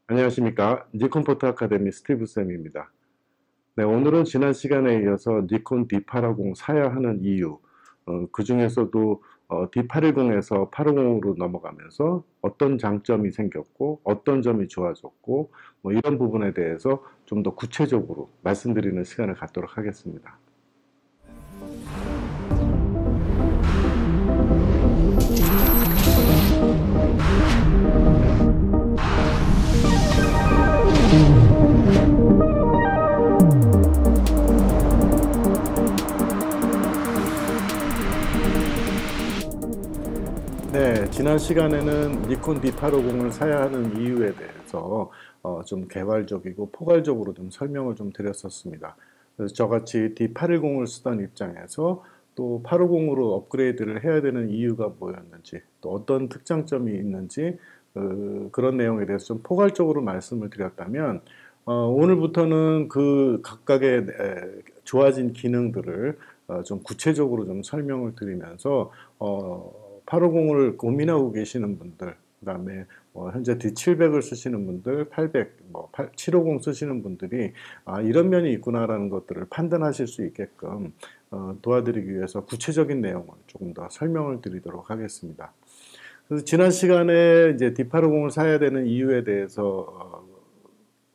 안녕하십니까. 니콘 포토 아카데미 스티브 쌤입니다. 네, 오늘은 지난 시간에 이어서 니콘 D850 사야 하는 이유, 그 중에서도 D810에서 850으로 넘어가면서 어떤 장점이 생겼고, 어떤 점이 좋아졌고, 뭐 이런 부분에 대해서 좀 더 구체적으로 말씀드리는 시간을 갖도록 하겠습니다. 네, 지난 시간에는 니콘 D850을 사야 하는 이유에 대해서 좀 개괄적이고 포괄적으로 좀 설명을 좀 드렸었습니다. 그래서 저같이 D810을 쓰던 입장에서 또 850으로 업그레이드를 해야 되는 이유가 뭐였는지, 또 어떤 특장점이 있는지, 그런 내용에 대해서 좀 포괄적으로 말씀을 드렸다면, 오늘부터는 그 각각의 좋아진 기능들을 좀 구체적으로 좀 설명을 드리면서 850을 고민하고 계시는 분들, 그다음에 현재 D700을 쓰시는 분들, 800, 750 쓰시는 분들이 이런 면이 있구나라는 것들을 판단하실 수 있게끔 도와드리기 위해서 구체적인 내용을 조금 더 설명을 드리도록 하겠습니다. 그래서 지난 시간에 이제 D850을 사야 되는 이유에 대해서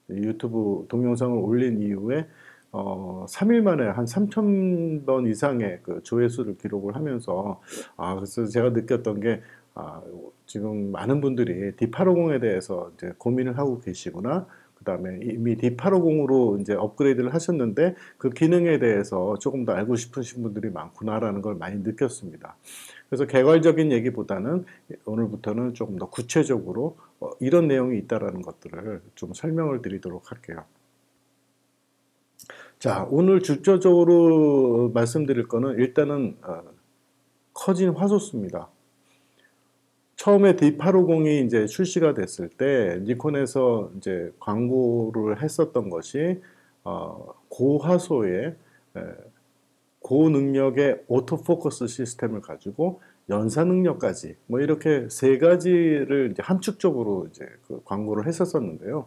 유튜브 동영상을 올린 이후에 3일 만에 한 3,000번 이상의 그 조회수를 기록을 하면서 그래서 제가 느꼈던 게 지금 많은 분들이 D850에 대해서 이제 고민을 하고 계시구나. 그다음에 이미 D850으로 이제 업그레이드를 하셨는데 그 기능에 대해서 조금 더 알고 싶으신 분들이 많구나라는 걸 많이 느꼈습니다. 그래서 개괄적인 얘기보다는 오늘부터는 조금 더 구체적으로 이런 내용이 있다라는 것들을 좀 설명을 드리도록 할게요. 자, 오늘 주저적으로 말씀드릴 거는 일단은 커진 화소수입니다. 처음에 D850이 이제 출시가 됐을 때 니콘에서 이제 광고를 했었던 것이 고화소의 고능력의 오토포커스 시스템을 가지고 연사 능력까지 뭐 이렇게 세 가지를 이제 함축적으로 이제 그 광고를 했었었는데요.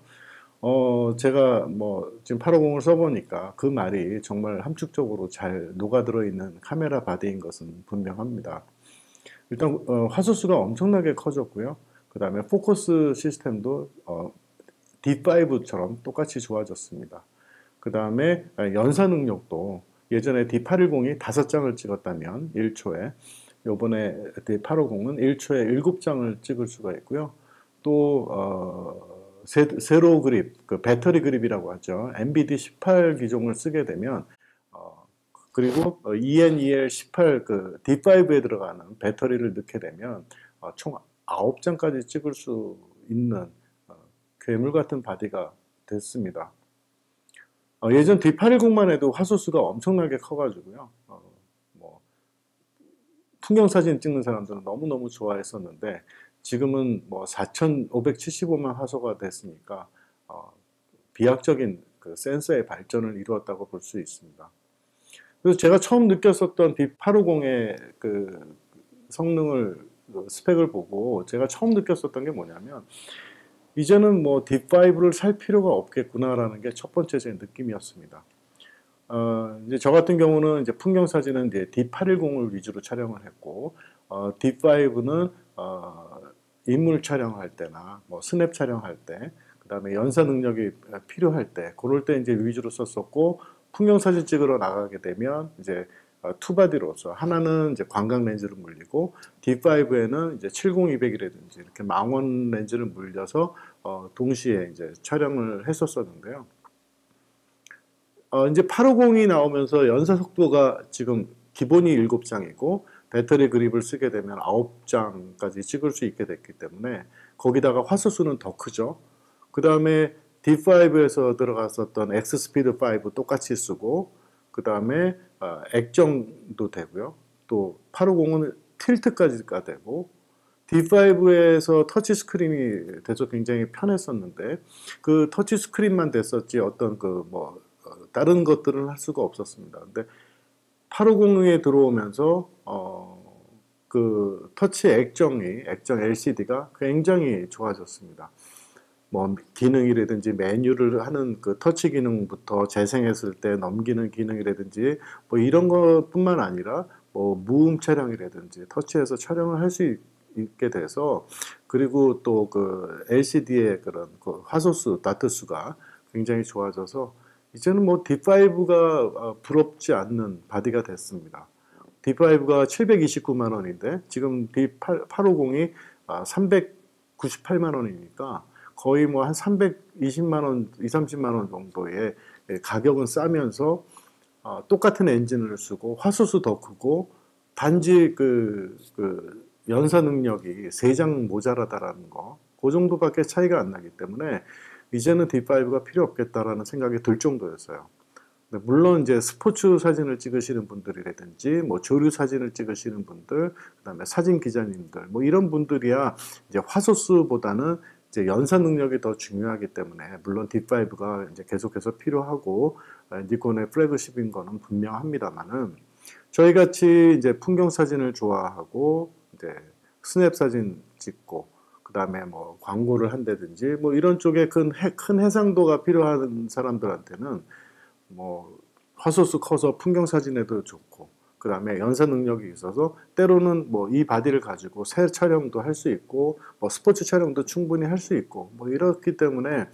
제가 뭐 지금 850을 써보니까 그 말이 정말 함축적으로 잘 녹아들어 있는 카메라 바디인 것은 분명합니다. 일단 화소수가 엄청나게 커졌고요. 그 다음에 포커스 시스템도 D5처럼 똑같이 좋아졌습니다. 그 다음에 연사 능력도 예전에 D810이 5장을 찍었다면 1초에 요번에 D850은 1초에 7장을 찍을 수가 있고요. 또 세로 그립, 그 배터리 그립이라고 하죠. NBD18 기종을 쓰게 되면 그리고 EN2L18 그 D5에 들어가는 배터리를 넣게 되면 총 9장까지 찍을 수 있는 괴물 같은 바디가 됐습니다. 예전 D810만 해도 화소수가 엄청나게 커가지고요. 뭐 풍경 사진 찍는 사람들은 너무너무 좋아했었는데 지금은 뭐 4575만 화소가 됐으니까 비약적인 그 센서의 발전을 이루었다고 볼 수 있습니다. 그래서 제가 처음 느꼈었던 D850의 그 성능을 스펙을 보고 제가 처음 느꼈었던 게 뭐냐면 이제는 뭐 D5를 살 필요가 없겠구나라는 게 첫 번째 제 느낌이었습니다. 이제 저 같은 경우는 이제 풍경 사진은 이제 D810을 위주로 촬영을 했고, D5는 인물 촬영할 때나 뭐 스냅 촬영할 때, 그 다음에 연사 능력이 필요할 때, 그럴 때 이제 위주로 썼었고, 풍경 사진 찍으러 나가게 되면 이제 투바디로서 하나는 이제 광각 렌즈를 물리고 D5에는 이제 70-200이라든지 이렇게 망원 렌즈를 물려서 동시에 이제 촬영을 했었었는데요. 이제 850이 나오면서 연사 속도가 지금 기본이 7장이고 배터리 그립을 쓰게 되면 9장까지 찍을 수 있게 됐기 때문에 거기다가 화소수는 더 크죠. 그 다음에 D5에서 들어갔었던 X스피드 5 똑같이 쓰고 그 다음에 액정도 되고요. 또 850은 틸트까지가 되고 D5에서 터치 스크린이 돼서 굉장히 편했었는데 그 터치 스크린만 됐었지 어떤 그 뭐 다른 것들은 할 수가 없었습니다. 근데 850에 들어오면서 그 터치 액정 LCD가 굉장히 좋아졌습니다. 뭐 기능이라든지 메뉴를 하는 그 터치 기능부터 재생했을 때 넘기는 기능이라든지 뭐 이런 것뿐만 아니라 뭐 무음 촬영이라든지 터치해서 촬영을 할 수 있게 돼서, 그리고 또 그 LCD의 그런 그 화소수, 다트수가 굉장히 좋아져서 이제는 뭐 D5가 부럽지 않는 바디가 됐습니다. D5가 729만 원인데 지금 D850이 398만 원이니까 거의 뭐 한 320만 원, 2, 30만 원 정도의 가격은 싸면서 똑같은 엔진을 쓰고 화소수 더 크고 단지 그 연사 능력이 3장 모자라다라는 거, 그 정도밖에 차이가 안 나기 때문에 이제는 D5가 필요 없겠다라는 생각이 들 정도였어요. 물론 이제 스포츠 사진을 찍으시는 분들이라든지 뭐 조류 사진을 찍으시는 분들, 그다음에 사진 기자님들 뭐 이런 분들이야 이제 화소수보다는 이제 연사 능력이 더 중요하기 때문에 물론 D5가 이제 계속해서 필요하고 니콘의 플래그십인 거는 분명합니다만은, 저희 같이 이제 풍경 사진을 좋아하고 이제 스냅 사진 찍고 그다음에 뭐 광고를 한다든지 뭐 이런 쪽에 큰 해상도가 필요한 사람들한테는 뭐 화소수 커서 풍경 사진에도 좋고 그 다음에 연사 능력이 있어서 때로는 뭐 이 바디를 가지고 새 촬영도 할 수 있고 뭐 스포츠 촬영도 충분히 할 수 있고 뭐 이렇기 때문에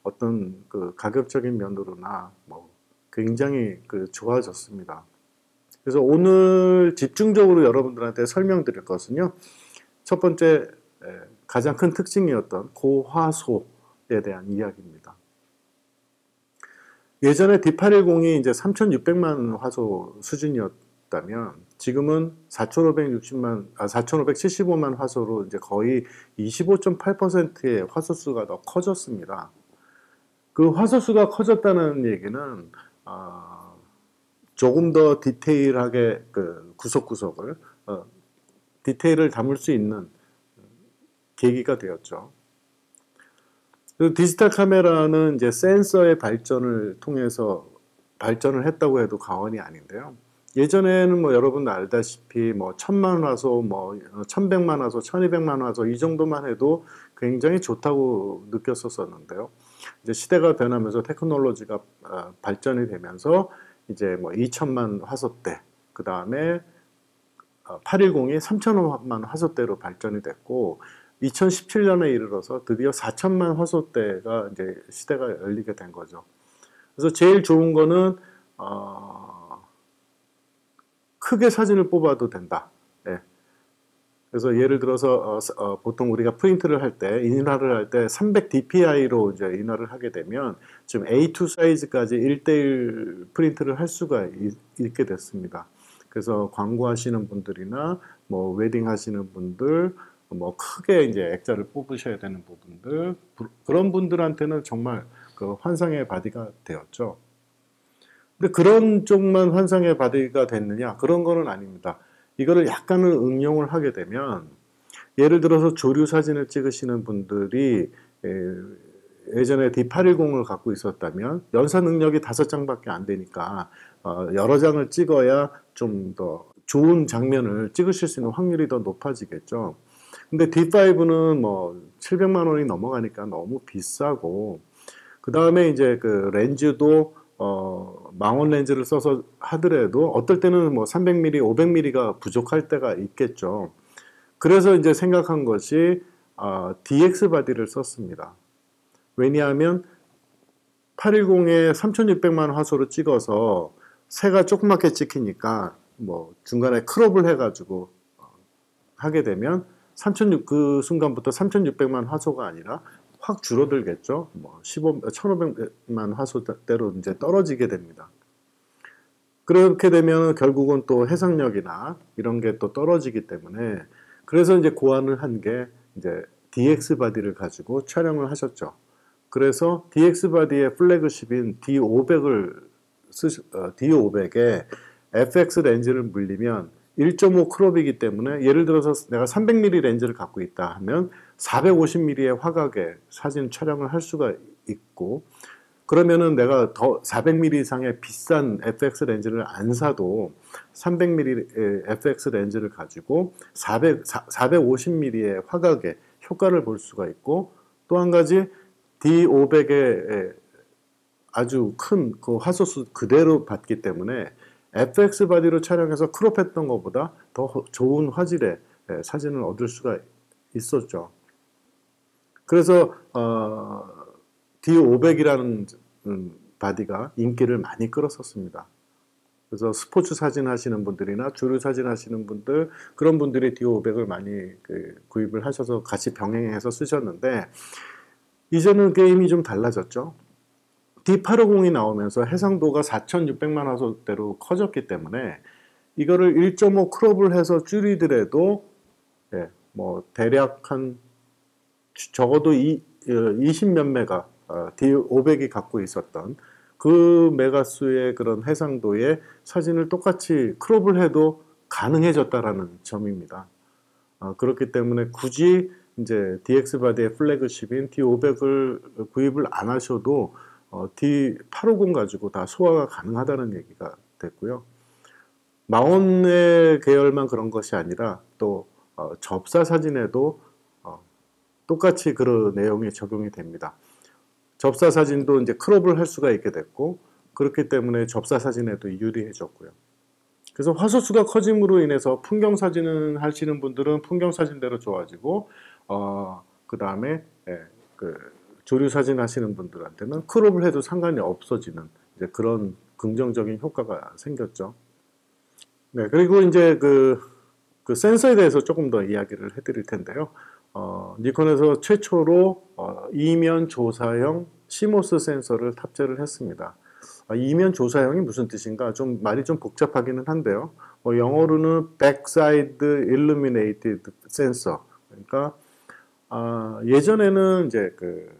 어떤 그 가격적인 면으로나 뭐 굉장히 그 좋아졌습니다. 그래서 오늘 집중적으로 여러분들한테 설명드릴 것은요, 첫 번째 가장 큰 특징이었던 고화소에 대한 이야기입니다. 예전에 D810이 이제 3600만 화소 수준이었다면 지금은 4575만 화소로 이제 거의 25.8%의 화소수가 더 커졌습니다. 그 화소수가 커졌다는 얘기는 조금 더 디테일하게 그 구석구석을 디테일을 담을 수 있는 계기가 되었죠. 디지털 카메라는 이제 센서의 발전을 통해서 발전을 했다고 해도 과언이 아닌데요. 예전에는 뭐 여러분 알다시피 뭐 1000만 화소, 뭐 1100만 화소, 1200만 화소 이 정도만 해도 굉장히 좋다고 느꼈었는데요. 이제 시대가 변하면서 테크놀로지가 발전이 되면서 이제 뭐 2000만 화소대, 그 다음에 810이 3000만 화소대로 발전이 됐고 2017년에 이르러서 드디어 4천만 화소대가 이제 시대가 열리게 된 거죠. 그래서 제일 좋은 거는 크게 사진을 뽑아도 된다. 예. 그래서 예를 들어서 보통 우리가 프린트를 할 때, 인화를 할 때 300dpi로 이제 인화를 하게 되면 지금 A2 사이즈까지 1:1 프린트를 할 수가 있게 됐습니다. 그래서 광고하시는 분들이나 뭐 웨딩 하시는 분들, 뭐 크게 이제 액자를 뽑으셔야 되는 부분들, 그런 분들한테는 정말 그 환상의 바디가 되었죠. 근데 그런 쪽만 환상의 바디가 됐느냐? 그런 거는 아닙니다. 이거를 약간은 응용을 하게 되면, 예를 들어서 조류 사진을 찍으시는 분들이 예전에 D810을 갖고 있었다면 연사 능력이 5장밖에 안 되니까 여러 장을 찍어야 좀 더 좋은 장면을 찍으실 수 있는 확률이 더 높아지겠죠. 근데 D5는 뭐 700만 원이 넘어가니까 너무 비싸고, 그 다음에 이제 그 렌즈도 망원 렌즈를 써서 하더라도 어떨 때는 뭐 300mm, 500mm가 부족할 때가 있겠죠. 그래서 이제 생각한 것이 DX 바디를 썼습니다. 왜냐하면 810에 3600만 화소로 찍어서 새가 조그맣게 찍히니까 뭐 중간에 크롭을 해가지고 하게 되면 그 순간부터 3600만 화소가 아니라 확 줄어들겠죠. 뭐 1500만 화소대로 이제 떨어지게 됩니다. 그렇게 되면 결국은 또 해상력이나 이런 게 또 떨어지기 때문에, 그래서 이제 고안을 한 게 이제 DX 바디를 가지고 촬영을 하셨죠. 그래서 DX 바디의 플래그십인 D500에 FX 렌즈를 물리면 1.5 크롭이기 때문에, 예를 들어서 내가 300mm 렌즈를 갖고 있다 하면 450mm의 화각에 사진 촬영을 할 수가 있고, 그러면은 내가 더 400mm 이상의 비싼 FX 렌즈를 안 사도 300mm FX 렌즈를 가지고 450mm의 화각에 효과를 볼 수가 있고, 또 한 가지 D500의 아주 큰 그 화소수 그대로 받기 때문에 FX 바디로 촬영해서 크롭했던 것보다 더 좋은 화질의 사진을 얻을 수가 있었죠. 그래서 D500이라는 바디가 인기를 많이 끌었었습니다. 그래서 스포츠 사진 하시는 분들이나 주류 사진 하시는 분들, 그런 분들이 D500을 많이 구입을 하셔서 같이 병행해서 쓰셨는데, 이제는 게임이 좀 달라졌죠. D850이 나오면서 해상도가 4600만 화소대로 커졌기 때문에 이거를 1.5 크롭을 해서 줄이더라도 뭐 대략 한 적어도 20몇 메가 D500이 갖고 있었던 그 메가수의 그런 해상도의 사진을 똑같이 크롭을 해도 가능해졌다라는 점입니다. 그렇기 때문에 굳이 이제 DX 바디의 플래그십인 D500을 구입을 안 하셔도 D850 가지고 다 소화가 가능하다는 얘기가 됐고요. 마온의 계열만 그런 것이 아니라 또 접사 사진에도 똑같이 그런 내용이 적용이 됩니다. 접사 사진도 이제 크롭을 할 수가 있게 됐고, 그렇기 때문에 접사 사진에도 유리해졌고요. 그래서 화소수가 커짐으로 인해서 풍경 사진을 하시는 분들은 풍경 사진대로 좋아지고, 그 다음에 조류 사진 하시는 분들한테는 크롭을 해도 상관이 없어지는 이제 그런 긍정적인 효과가 생겼죠. 네, 그리고 이제 그 센서에 대해서 조금 더 이야기를 해드릴 텐데요. 니콘에서 최초로 이면 조사형 CMOS 센서를 탑재를 했습니다. 이면 조사형이 무슨 뜻인가? 좀 말이 좀 복잡하기는 한데요. 영어로는 Backside Illuminated Sensor. 그러니까 예전에는 이제 그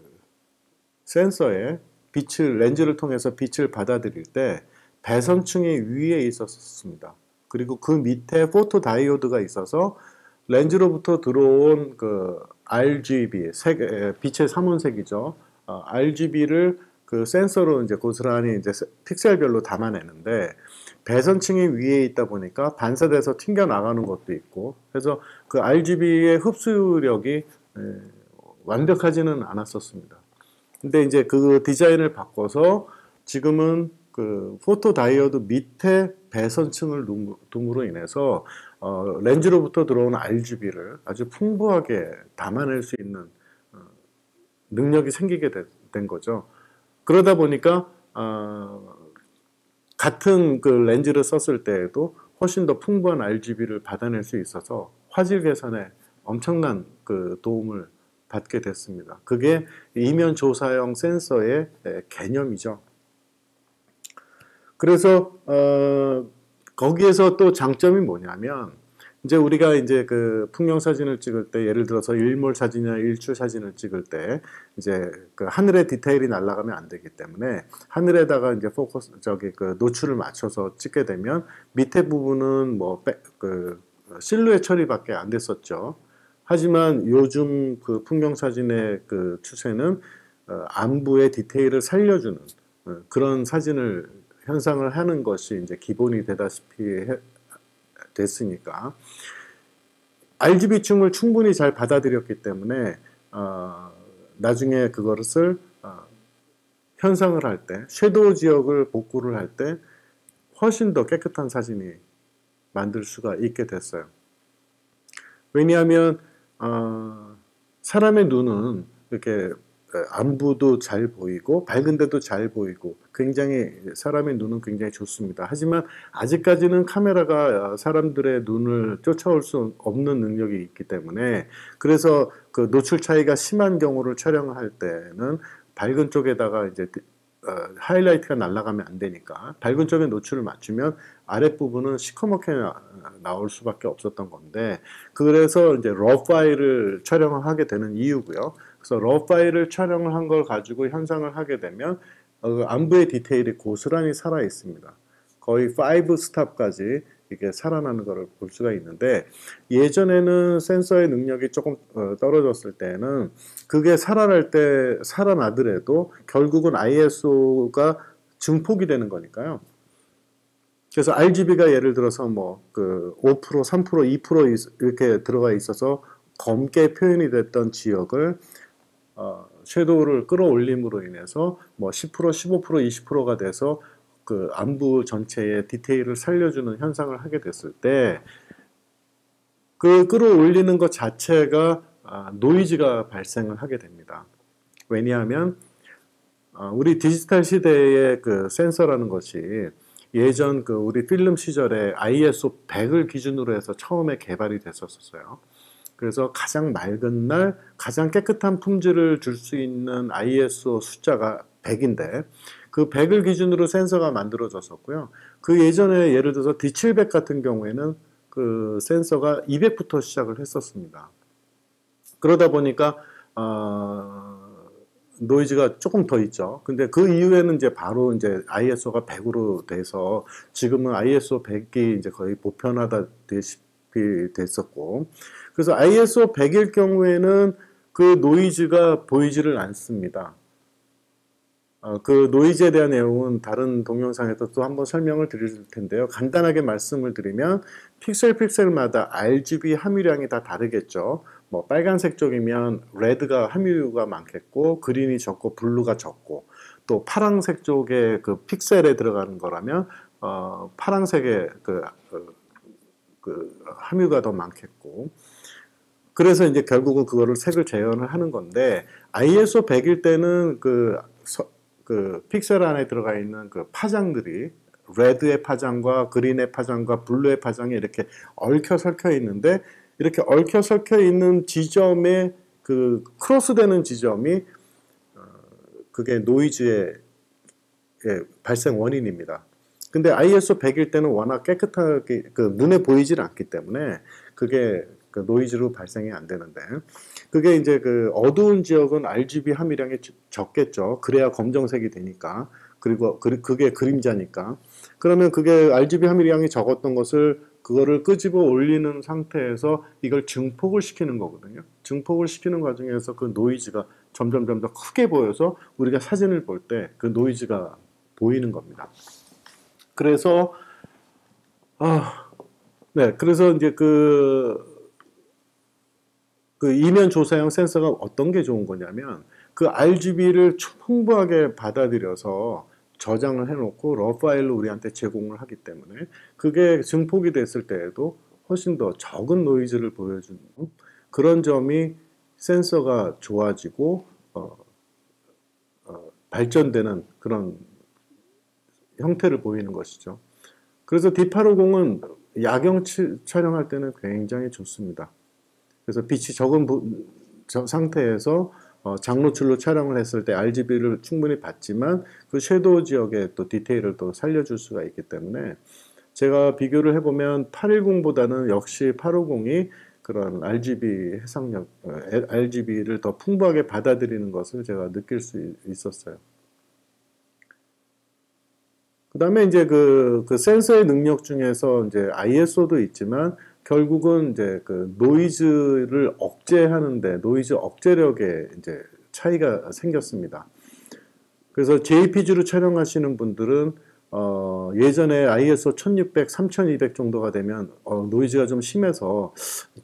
센서에 빛을 렌즈를 통해서 빛을 받아들일 때 배선층이 위에 있었습니다. 그리고 그 밑에 포토 다이오드가 있어서 렌즈로부터 들어온 그 RGB, 빛의 삼원색이죠. RGB를 그 센서로 이제 고스란히 이제 픽셀별로 담아내는데, 배선층이 위에 있다 보니까 반사돼서 튕겨 나가는 것도 있고, 그래서 그 RGB의 흡수력이 완벽하지는 않았었습니다. 근데 이제 그 디자인을 바꿔서 지금은 그 포토 다이오드 밑에 배선층을 둠으로 인해서 렌즈로부터 들어오는 RGB를 아주 풍부하게 담아낼 수 있는 능력이 생기게 된 거죠. 그러다 보니까 같은 그 렌즈를 썼을 때에도 훨씬 더 풍부한 RGB를 받아낼 수 있어서 화질 개선에 엄청난 그 도움을 받게 됐습니다. 그게 이면 조사형 센서의 개념이죠. 그래서 거기에서 또 장점이 뭐냐면, 이제 우리가 이제 그 풍경 사진을 찍을 때, 예를 들어서 일몰 사진이나 일출 사진을 찍을 때 이제 그 하늘의 디테일이 날아가면 안 되기 때문에 하늘에다가 이제 그 노출을 맞춰서 찍게 되면 밑에 부분은 뭐 그 실루엣 처리밖에 안 됐었죠. 하지만 요즘 그 풍경 사진의 그 추세는 안부의 디테일을 살려주는 그런 사진을 현상을 하는 것이 이제 기본이 되다시피 됐으니까 RGB층을 충분히 잘 받아들였기 때문에 나중에 그것을 현상을 할 때, 섀도우 지역을 복구를 할 때 훨씬 더 깨끗한 사진이 만들 수가 있게 됐어요. 왜냐하면 사람의 눈은 이렇게 안부도 잘 보이고 밝은데도 잘 보이고 굉장히 사람의 눈은 굉장히 좋습니다. 하지만 아직까지는 카메라가 사람들의 눈을 쫓아올 수 없는 능력이 있기 때문에, 그래서 그 노출 차이가 심한 경우를 촬영할 때는 밝은 쪽에다가 이제 하이라이트가 날아가면 안 되니까 밝은 쪽에 노출을 맞추면 아랫부분은 시커멓게 나올 수밖에 없었던 건데, 그래서 이제 러 파일을 촬영을 하게 되는 이유고요. 그래서 러 파일을 촬영을 한 걸 가지고 현상을 하게 되면 안부의 디테일이 고스란히 살아 있습니다. 거의 5스탑까지 이게 살아나는 것을 볼 수가 있는데, 예전에는 센서의 능력이 조금 떨어졌을 때는 그게 살아나더라도 결국은 ISO가 증폭이 되는 거니까요. 그래서 RGB가 예를 들어서 뭐 그 5%, 3%, 2% 이렇게 들어가 있어서 검게 표현이 됐던 지역을 섀도우를 끌어올림으로 인해서 뭐 10%, 15%, 20%가 돼서 그 안부 전체의 디테일을 살려주는 현상을 하게 됐을 때 그 끌어올리는 것 자체가 노이즈가 발생을 하게 됩니다. 왜냐하면 우리 디지털 시대의 그 센서라는 것이 예전 그 우리 필름 시절에 ISO 100을 기준으로 해서 처음에 개발이 됐었어요. 그래서 가장 맑은 날 가장 깨끗한 품질을 줄 수 있는 ISO 숫자가 100인데 그 100을 기준으로 센서가 만들어졌었고요. 그 예전에 예를 들어서 D700 같은 경우에는 그 센서가 200부터 시작을 했었습니다. 그러다 보니까 노이즈가 조금 더 있죠. 근데 그 이후에는 이제 바로 이제 ISO가 100으로 돼서 지금은 ISO 100이 이제 거의 보편화되시피 됐었고, 그래서 ISO 100일 경우에는 그 노이즈가 보이지를 않습니다. 그 노이즈에 대한 내용은 다른 동영상에서 또 한번 설명을 드릴 텐데요. 간단하게 말씀을 드리면 픽셀마다 RGB 함유량이 다 다르겠죠. 뭐 빨간색 쪽이면 레드가 함유가 많겠고 그린이 적고 블루가 적고 또 파란색 쪽에 그 픽셀에 들어가는 거라면 파란색의 그 함유가 더 많겠고 그래서 이제 결국은 그거를 색을 재현을 하는 건데 ISO 100일 때는 그 픽셀 안에 들어가 있는 그 파장들이 레드의 파장과 그린의 파장과 블루의 파장이 이렇게 얽혀 설켜 있는데 이렇게 얽혀 설켜 있는 지점에 그 크로스되는 지점이 그게 노이즈의 발생 원인입니다. 근데 ISO 100일 때는 워낙 깨끗하게 그 눈에 보이질 않기 때문에 그게 그 노이즈로 발생이 안 되는데 그게 이제 그 어두운 지역은 RGB 함유량이 적겠죠. 그래야 검정색이 되니까. 그리고 그게 그림자니까. 그러면 그게 RGB 함유량이 적었던 것을 그거를 끄집어 올리는 상태에서 이걸 증폭을 시키는 거거든요. 증폭을 시키는 과정에서 그 노이즈가 점점 크게 보여서 우리가 사진을 볼 때 그 노이즈가 보이는 겁니다. 그래서 그래서 이제 그 이면 조사형 센서가 어떤 게 좋은 거냐면 그 RGB를 풍부하게 받아들여서 저장을 해놓고 러 파일로 우리한테 제공을 하기 때문에 그게 증폭이 됐을 때에도 훨씬 더 적은 노이즈를 보여주는 그런 점이 센서가 좋아지고 발전되는 그런 형태를 보이는 것이죠. 그래서 D850은 야경 촬영할 때는 굉장히 좋습니다. 그래서 빛이 적은 상태에서 장노출로 촬영을 했을 때 RGB를 충분히 받지만 그 섀도우 지역에 또 디테일을 또 살려줄 수가 있기 때문에 제가 비교를 해보면 810보다는 역시 850이 그런 해상력, RGB를 더 풍부하게 받아들이는 것을 제가 느낄 수 있었어요. 그 다음에 이제 그 센서의 능력 중에서 이제 ISO도 있지만 결국은 이제 그 노이즈를 억제하는데 노이즈 억제력에 이제 차이가 생겼습니다. 그래서 JPG로 촬영하시는 분들은 예전에 ISO 1600, 3200 정도가 되면 노이즈가 좀 심해서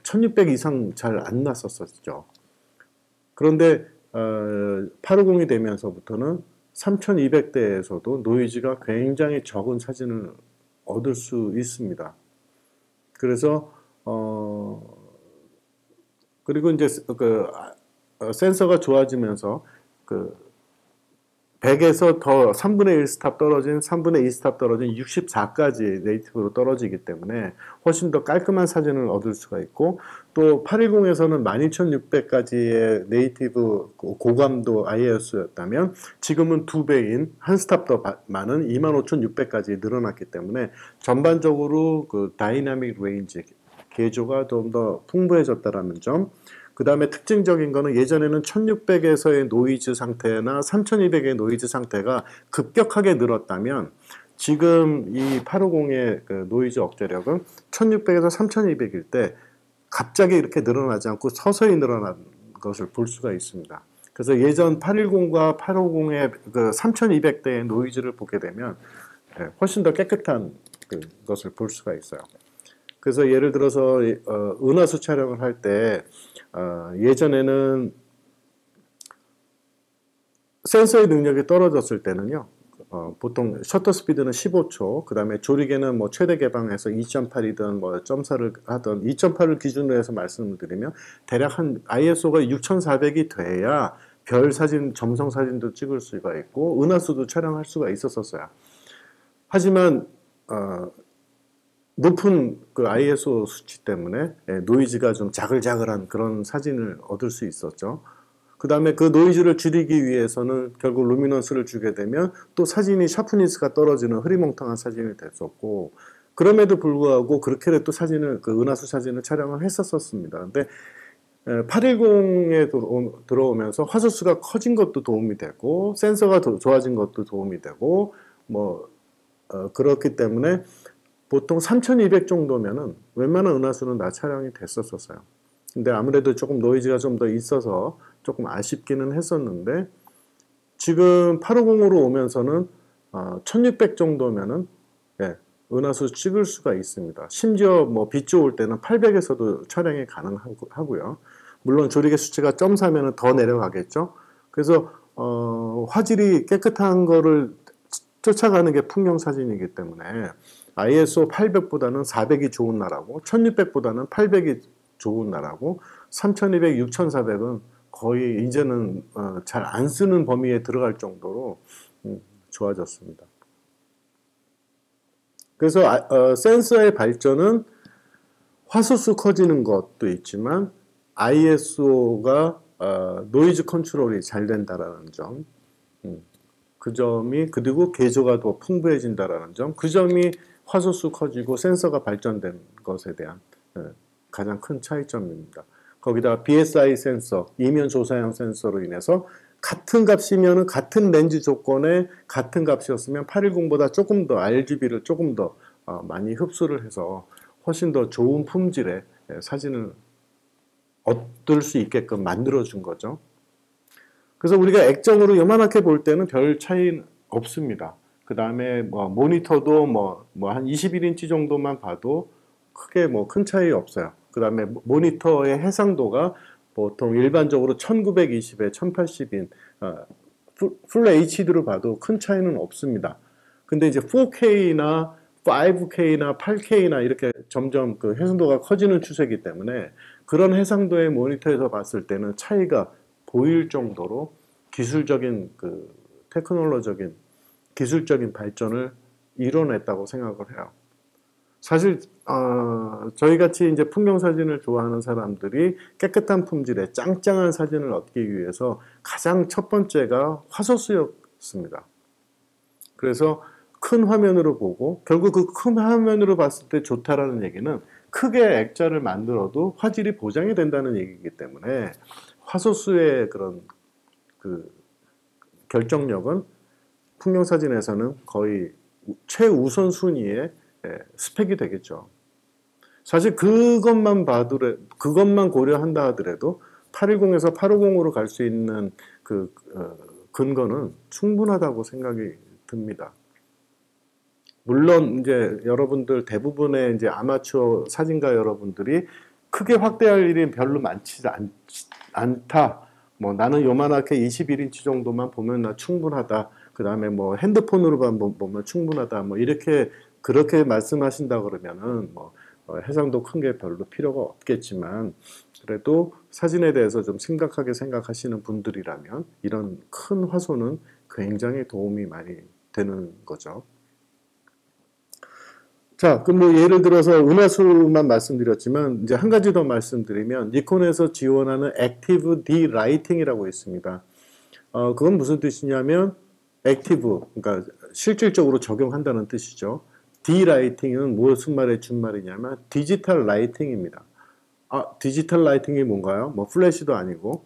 1600 이상 잘 안 났었죠. 그런데 850이 되면서부터는 3200대에서도 노이즈가 굉장히 적은 사진을 얻을 수 있습니다. 그래서 그리고 이제 센서가 좋아지면서 100에서 더 3분의 1 스탑 떨어진 3분의 2 스탑 떨어진 64까지 네이티브로 떨어지기 때문에 훨씬 더 깔끔한 사진을 얻을 수가 있고 또 810에서는 12600까지의 네이티브 고감도 ISO였다면 지금은 2배인 한 스탑 더 많은 25600까지 늘어났기 때문에 전반적으로 그 다이나믹 레인지 개조가 좀 더 풍부해졌다라는 점. 그 다음에 특징적인 거는 예전에는 1600에서의 노이즈 상태나 3200의 노이즈 상태가 급격하게 늘었다면 지금 이 850의 그 노이즈 억제력은 1600에서 3200일 때 갑자기 이렇게 늘어나지 않고 서서히 늘어난 것을 볼 수가 있습니다. 그래서 예전 810과 850의 그 3200대의 노이즈를 보게 되면 훨씬 더 깨끗한 것을 볼 수가 있어요. 그래서 예를 들어서 은하수 촬영을 할 때 예전에는 센서의 능력이 떨어졌을 때는요. 보통 셔터 스피드는 15초, 그 다음에 조리개는 뭐 최대 개방해서 2.8이든 뭐 0.4를 하든 2.8을 기준으로 해서 말씀을 드리면 대략 한 ISO가 6400이 돼야 별 사진, 점성 사진도 찍을 수가 있고 은하수도 촬영할 수가 있었어요. 하지만 높은 그 ISO 수치 때문에 노이즈가 좀 자글자글한 그런 사진을 얻을 수 있었죠. 그 다음에 그 노이즈를 줄이기 위해서는 결국 루미넌스를 주게 되면 또 사진이 샤프니스가 떨어지는 흐리멍텅한 사진이 됐었고, 그럼에도 불구하고 그렇게라도 사진을, 그 은하수 사진을 촬영을 했었습니다. 근데 810에 들어오면서 화소수가 커진 것도 도움이 되고 센서가 좋아진 것도 도움이 되고 그렇기 때문에 보통 3200 정도면은 웬만한 은하수는 다 촬영이 됐었어요. 근데 아무래도 조금 노이즈가 좀 더 있어서 조금 아쉽기는 했었는데, 지금 850으로 오면서는 1600 정도면은 은하수 찍을 수가 있습니다. 심지어 뭐 빛 좋을 때는 800에서도 촬영이 가능하고요. 물론 조리개 수치가 0.4면은 더 내려가겠죠. 그래서 화질이 깨끗한 거를 쫓아가는 게 풍경 사진이기 때문에 ISO 800보다는 400이 좋은 나라고 1600보다는 800이 좋은 나라고 3200, 6400은 거의 이제는 잘 안 쓰는 범위에 들어갈 정도로 좋아졌습니다. 그래서 센서의 발전은 화소수 커지는 것도 있지만 ISO가 노이즈 컨트롤이 잘 된다라는 점, 그 점이, 그리고 개조가 더 풍부해진다라는 점, 그 점이 화소수 커지고 센서가 발전된 것에 대한 가장 큰 차이점입니다. 거기다 BSI 센서, 이면 조사형 센서로 인해서 같은 값이면은 같은 렌즈 조건에 같은 값이었으면 810보다 조금 더 RGB를 조금 더 많이 흡수를 해서 훨씬 더 좋은 품질의 사진을 얻을 수 있게끔 만들어준 거죠. 그래서 우리가 액정으로 요만하게 볼 때는 별 차이는 없습니다. 그 다음에 모니터도 한 21인치 정도만 봐도 크게 큰 차이 없어요. 그 다음에 모니터의 해상도가 보통 일반적으로 1920에 1080인 풀 HD로 봐도 큰 차이는 없습니다. 근데 이제 4K나 5K나 8K나 이렇게 점점 그 해상도가 커지는 추세이기 때문에 그런 해상도의 모니터에서 봤을 때는 차이가 보일 정도로 기술적인 테크놀로적인 기술적인 발전을 이뤄냈다고 생각을 해요. 사실 저희같이 이제 풍경 사진을 좋아하는 사람들이 깨끗한 품질의 짱짱한 사진을 얻기 위해서 가장 첫 번째가 화소수였습니다. 그래서 큰 화면으로 보고 결국 그 큰 화면으로 봤을 때 좋다라는 얘기는 크게 액자를 만들어도 화질이 보장이 된다는 얘기이기 때문에 화소수의 그런 결정력은 풍경 사진에서는 거의 최우선 순위에 스펙이 되겠죠. 사실 그것만 고려한다 하더라도 810에서 850으로 갈 수 있는 근거는 충분하다고 생각이 듭니다. 물론 이제 여러분들 대부분의 이제 아마추어 사진가 여러분들이 크게 확대할 일이 별로 많지 않다. 나는 요만하게 21인치 정도만 보면 나 충분하다. 그 다음에 핸드폰으로만 보면 충분하다. 그렇게 말씀하신다 그러면은 해상도 큰 게 별로 필요가 없겠지만 그래도 사진에 대해서 좀 심각하게 생각하시는 분들이라면 이런 큰 화소는 굉장히 도움이 많이 되는 거죠. 자, 그럼 예를 들어서 은하수만 말씀드렸지만 이제 한 가지 더 말씀드리면 니콘에서 지원하는 액티브 D-라이팅이라고 있습니다. 그건 무슨 뜻이냐면 액티브, 그러니까 실질적으로 적용한다는 뜻이죠. D-라이팅은 무슨 말의 준말이냐면 디지털 라이팅입니다. 디지털 라이팅이 뭔가요? 플래시도 아니고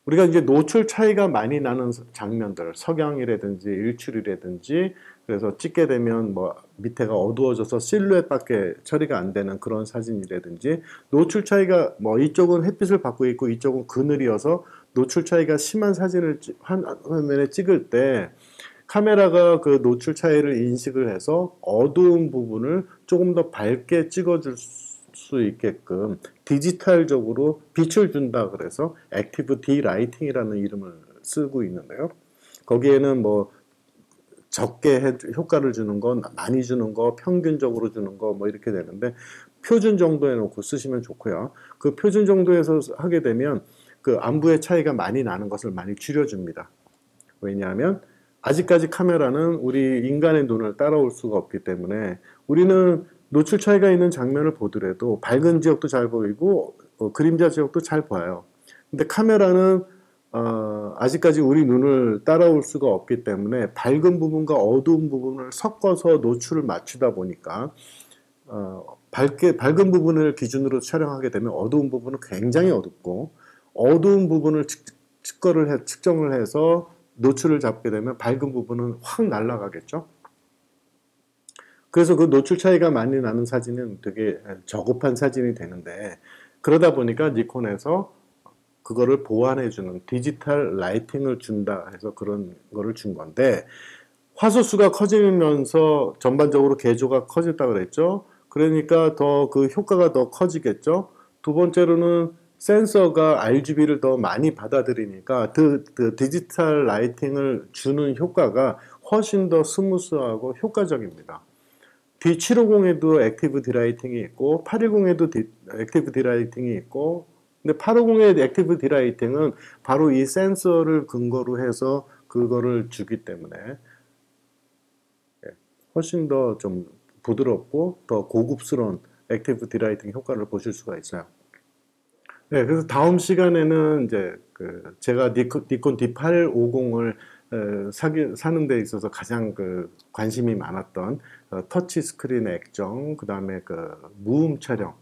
우리가 이제 노출 차이가 많이 나는 장면들, 석양이라든지 일출이라든지 그래서 찍게 되면 밑에가 어두워져서 실루엣밖에 처리가 안 되는 그런 사진이라든지 노출 차이가 이쪽은 햇빛을 받고 있고 이쪽은 그늘이어서 노출 차이가 심한 사진을 화면에 찍을 때 카메라가 그 노출 차이를 인식을 해서 어두운 부분을 조금 더 밝게 찍어줄 수 있게끔 디지털적으로 빛을 준다 그래서 액티브 D 라이팅이라는 이름을 쓰고 있는데요. 거기에는 뭐 적게 효과를 주는 거, 많이 주는 거, 평균적으로 주는 거 뭐 이렇게 되는데 표준 정도에 놓고 쓰시면 좋고요. 그 표준 정도에서 하게 되면 그 안부의 차이가 많이 나는 것을 많이 줄여줍니다. 왜냐하면 아직까지 카메라는 우리 인간의 눈을 따라올 수가 없기 때문에 우리는 노출 차이가 있는 장면을 보더라도 밝은 지역도 잘 보이고 그림자 지역도 잘 보여요. 근데 카메라는 아직까지 우리 눈을 따라올 수가 없기 때문에 밝은 부분과 어두운 부분을 섞어서 노출을 맞추다 보니까 밝은 부분을 기준으로 촬영하게 되면 어두운 부분은 굉장히 어둡고 어두운 부분을 측정을 해서 노출을 잡게 되면 밝은 부분은 확 날아가겠죠. 그래서 그 노출 차이가 많이 나는 사진은 되게 저급한 사진이 되는데 그러다 보니까 니콘에서 그거를 보완해주는 디지털 라이팅을 준다 해서 그런 거를 준 건데 화소수가 커지면서 전반적으로 개조가 커졌다 그랬죠. 그러니까 더 그 효과가 더 커지겠죠. 두 번째로는 센서가 RGB를 더 많이 받아들이니까 그 디지털 라이팅을 주는 효과가 훨씬 더 스무스하고 효과적입니다. D750에도 액티브 디라이팅이 있고 810에도 액티브 디라이팅이 있고 근데 850의 액티브 디라이팅은 바로 이 센서를 근거로 해서 그거를 주기 때문에 훨씬 더 좀 부드럽고 더 고급스러운 액티브 디라이팅 효과를 보실 수가 있어요. 네, 그래서 다음 시간에는 이제 제가 니콘 D850을 사는 데 있어서 가장 관심이 많았던 터치 스크린 액정, 그 다음에 무음 촬영,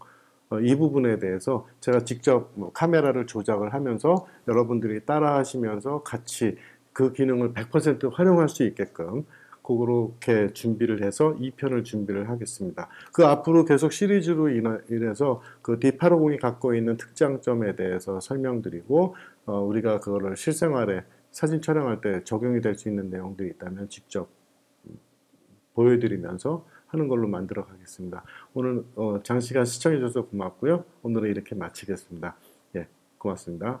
이 부분에 대해서 제가 직접 카메라를 조작을 하면서 여러분들이 따라 하시면서 같이 그 기능을 100% 활용할 수 있게끔 그렇게 준비를 해서 2편을 준비를 하겠습니다. 그 앞으로 계속 시리즈로 인해서 그 D850이 갖고 있는 특장점에 대해서 설명드리고 우리가 그거를 실생활에 사진 촬영할 때 적용이 될 수 있는 내용들이 있다면 직접 보여드리면서 하는 걸로 만들어 가겠습니다. 오늘 장시간 시청해 주셔서 고맙고요. 오늘은 이렇게 마치겠습니다. 예, 고맙습니다.